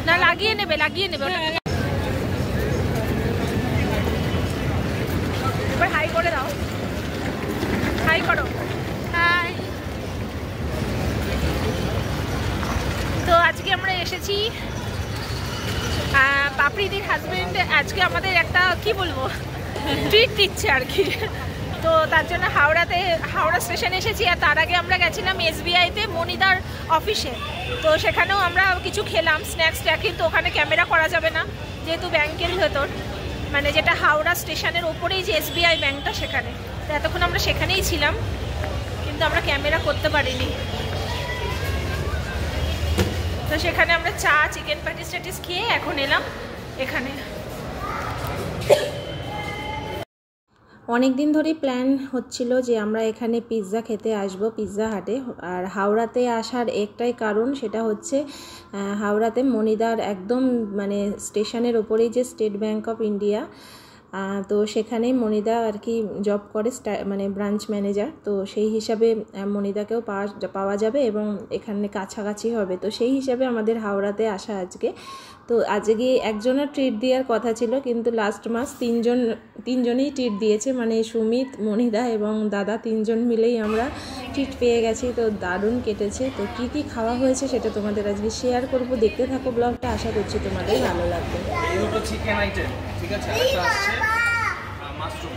না লাগিয়ে নেবে এবার হাই করে দাও, হাই করো, হাই। তো আজকে আমরা এসেছি, পাপড়িদির হাজবেন্ড আজকে আমাদের একটা কি বলবো ট্রিট দিচ্ছে আর কি। তো তার জন্য হাওড়া স্টেশনে এসেছি। আর তার আগে আমরা গেছিলাম SBI-তে মনিদার অফিসে। তো সেখানেও আমরা কিছু খেলাম স্ন্যাক্সটা, কিন্তু ওখানে ক্যামেরা করা যাবে না যেহেতু ব্যাংকের ভেতর, মানে যেটা হাওড়া স্টেশনের ওপরেই যে SBI ব্যাংকটা সেখানে। তো এতক্ষণ আমরা সেখানেই ছিলাম, কিন্তু আমরা ক্যামেরা করতে পারিনি। তো সেখানে আমরা চা, চিকেন প্যাটিস খেয়ে এখন এলাম এখানে। অনেক দিন ধরেই প্ল্যান হচ্ছিল যে আমরা এখানে পিৎজা খেতে আসব, পিৎজা হাটে। আর হাওড়াতে আসার একটাই কারণ, সেটা হচ্ছে হাওড়াতে মনিদার একদম মানে স্টেশনের ওপরেই যে স্টেট ব্যাংক অফ ইন্ডিয়া, তো সেখানেই মনিদা আর কি জব করে, মানে ব্রাঞ্চ ম্যানেজার। তো সেই হিসাবে মনিদাকেও পাওয়া যাবে এবং এখানে কাছাকাছি হবে। তো সেই হিসাবে আমাদের হাওড়াতে আসা আজকে। তো আজকে একজনের ট্রিট দেওয়ার কথা ছিল, কিন্তু লাস্ট মাস তিনজনই ট্রিট দিয়েছে, মানে সুমিত, মনিদা এবং দাদা, তিনজন মিলেই আমরা ট্রিট পেয়ে গেছি। তো দারুণ কেটেছে। তো কি কি খাওয়া হয়েছে সেটা তোমাদের আজকে শেয়ার করব, দেখতে থাকো ব্লগটা, আশা করছি তোমাদের ভালো লাগবে। চিকেন আইটেম ঠিক আছে, একটা আসছে মাশরুম,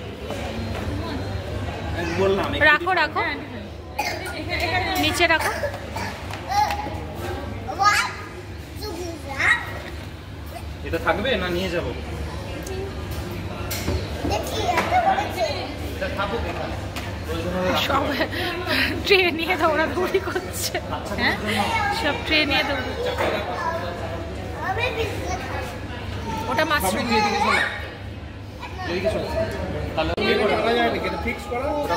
আমি বললাম রাখো নিচে রাখো। এটা থাকবে না নিয়ে যাব? এটা খাবো এখানে, সব ট্রে নিয়ে দৌড়াদৌড়ি করছে। হ্যাঁ, সব ট্রে নিয়ে দৌড়াচ্ছে। ওটা মাশরুম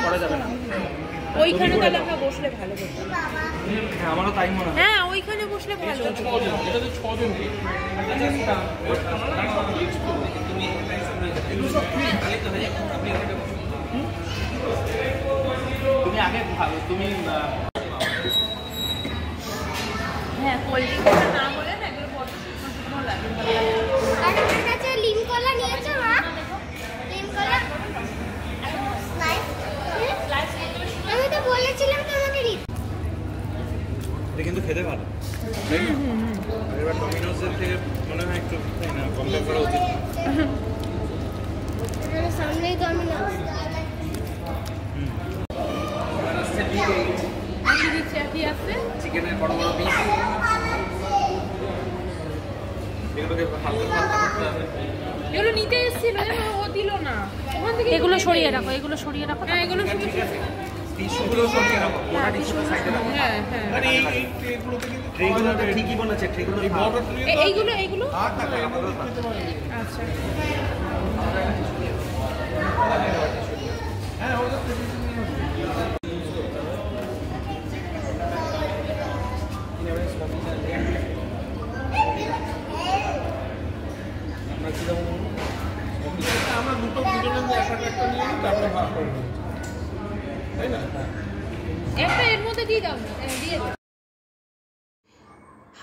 করা যাবে না। ওইখানে তাহলে আমরা বসলে ভালো হতো। হ্যাঁ, আমারও তাই মনে হয়। হ্যাঁ, ওইখানে বসলে ভালো হতো। এটা তো 6 জন। তুমি আগে ভালো, তুমি হ্যাঁ, কোল্ড ড্রিঙ্কস না বলে না, এগুলো বড় শুকনো লাগে। আর আমার কাছে লিম কলা নিয়েছো মা? লিম কলা আমি তো বলেছিলাম তোমাকে দিতে। এটা কিন্তু খেতে ভালো, তাই না? এবার ডমিনোজের থেকে মনে হয় একটু তাই না কমপ্লেন করা উচিত। এখানে সামনেই ডমিনোজ। চিকেনের বড় বড় পিস, এগুলোকে হালকা হালকা করতে হবে। এগুলো নিতে এসেছিল, ও দিল না। ওখান থেকে এগুলো সরিয়ে রাখো, এগুলো সরিয়ে রাখো। হ্যাঁ, এগুলো টিস্যুগুলো সরিয়ে রাখো, ওটা টিস্যুটা সাইডে রাখো। হ্যাঁ। আরে এই ট্রেগুলো তো ঠিকই বলেছে, ট্রেগুলো এইগুলো আচ্ছা। হ্যাঁ, ওটা আমরা দুজনের একটা নিয়ে তারপরে ভাগ করে নিই, তাই না? একটা এর মধ্যে দিয়ে দাও, দিয়ে দাও।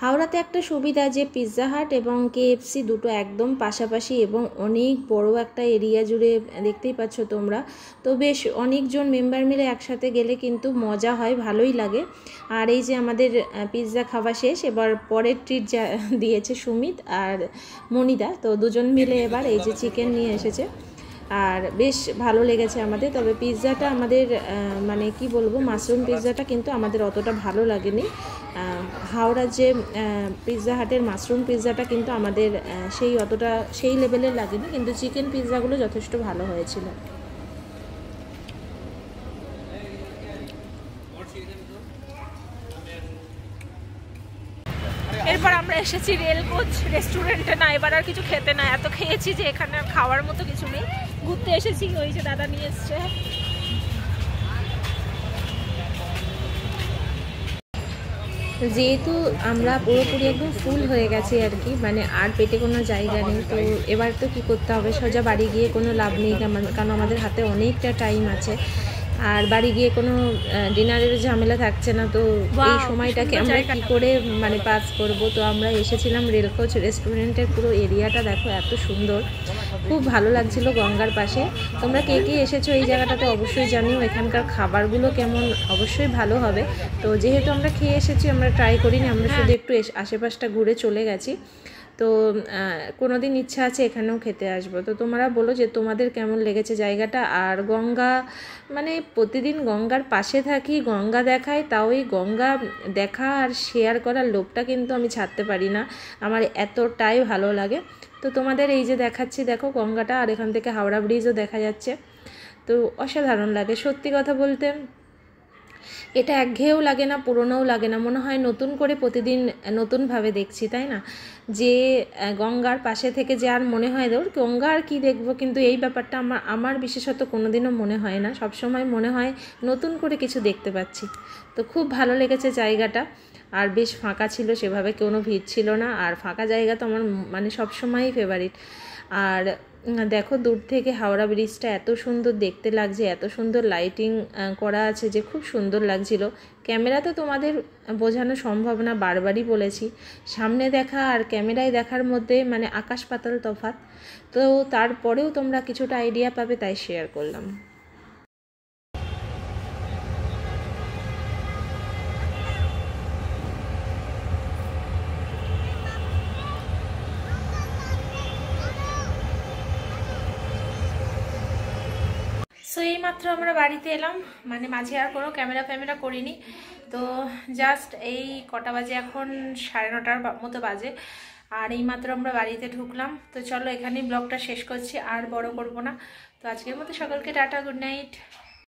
হাওড়াতে একটা সুবিধা যে পিৎজা হাট এবং KFC দুটো একদম পাশাপাশি এবং অনেক বড় একটা এরিয়া জুড়ে, দেখতেই পাচ্ছ তোমরা। তো বেশ অনেকজন মেম্বার মিলে একসাথে গেলে কিন্তু মজা হয়, ভালোই লাগে। আর এই যে আমাদের পিৎজা খাওয়া শেষ, এবার পরের ট্রিট দিয়েছে সুমিত আর মনিদা। তো দুজন মিলে এবার এই যে চিকেন নিয়ে এসেছে, আর বেশ ভালো লেগেছে আমাদের। তবে পিৎজাটা আমাদের মানে কি বলবো, মাশরুম পিৎজাটা কিন্তু আমাদের অতটা ভালো লাগেনি। হাওড়ার যে পিৎজা হাটের মাশরুম পিৎজাটা কিন্তু আমাদের সেই লেভেলের লাগেনি, কিন্তু চিকেন পিৎজাগুলো যথেষ্ট ভালো হয়েছিল। এরপর আমরা এসেছি রেলকোচ রেস্টুরেন্টে। না, এবার আর কিছু খেতে না, এত খেয়েছি যে এখানে আর খাওয়ার মতো কিছু নেই। ঘুরতে এসেছি, ওই যে দাদা নিয়ে এসছে। যেহেতু আমরা পুরোপুরি একদম ফুল হয়ে গেছি আর কি, মানে আর পেটে কোনো জায়গা নেই। তো এবার তো কী করতে হবে, সোজা বাড়ি গিয়ে কোনো লাভ নেই, কারণ আমাদের হাতে অনেকটা টাইম আছে। আর বাড়ি গিয়ে কোনো ডিনারের ঝামেলা থাকছে না, তো এই সময়টাকে আমরা কী করে মানে পাস করব। তো আমরা এসেছিলাম রেলকোচ রেস্টুরেন্টের পুরো এরিয়াটা দেখো এত সুন্দর, খুব ভালো লাগছিল গঙ্গার পাশে। তোমরা কে কে এসেছো এই জায়গাটাতে অবশ্যই জানিও, এখানকার খাবারগুলো কেমন, অবশ্যই ভালো হবে। তো যেহেতু আমরা খেয়ে এসেছি, আমরা ট্রাই করিনি, আমরা শুধু একটু আশেপাশটা ঘুরে চলে গেছি। তো কোনো দিন ইচ্ছা আছে এখানেও খেতে আসবো। তো তোমরা বলো যে তোমাদের কেমন লেগেছে জায়গাটা। আর গঙ্গা মানে প্রতিদিন গঙ্গার পাশে থাকি, গঙ্গা দেখায়, তাও এই গঙ্গা দেখা আর শেয়ার করার লোভটা কিন্তু আমি ছাড়তে পারি না, আমার এতটাই ভালো লাগে। তো তোমাদের এই যে দেখাচ্ছি দেখো গঙ্গাটা, আর এখান থেকে হাওড়া ব্রিজও দেখা যাচ্ছে। তো অসাধারণ লাগে সত্যি কথা বলতে, এটা একঘেয়েও লাগে না, পুরনোও লাগে না, মনে হয় নতুন করে প্রতিদিন নতুনভাবে দেখছি, তাই না? যে গঙ্গার পাশে থেকে যে আর মনে হয় ধর গঙ্গা আর কী দেখবো, কিন্তু এই ব্যাপারটা আমার বিশেষত কোনোদিনও মনে হয় না, সবসময় মনে হয় নতুন করে কিছু দেখতে পাচ্ছি। তো খুব ভালো লেগেছে জায়গাটা, আর বেশ ফাঁকা ছিল, সেভাবে কোনো ভিড় ছিল না। আর ফাঁকা জায়গা তো আমার মানে সবসময়ই ফেভারিট। আর দেখো দূর থেকে হাওড়া ব্রিজটা এত সুন্দর দেখতে লাগছে, এত সুন্দর লাইটিং করা আছে যে খুব সুন্দর লাগছিল। ক্যামেরাতে তোমাদের বোঝানো সম্ভব না, বারবারই বলেছি, সামনে দেখা আর ক্যামেরায় দেখার মধ্যে মানে আকাশ পাতাল তফাৎ। তো তারপরেও তোমরা কিছুটা আইডিয়া পাবে, তাই শেয়ার করলাম। সো এইমাত্র আমরা বাড়িতে এলাম, মানে মাঝে আর কোনো ক্যামেরা করিনি। তো জাস্ট এই কটা বাজে, এখন 9:30 মতো বাজে, আর এইমাত্র আমরা বাড়িতে ঢুকলাম। তো চলো এখানেই ব্লগটা শেষ করছি, আর বড় করব না। তো আজকের মতো সকলকে টাটা, গুড নাইট।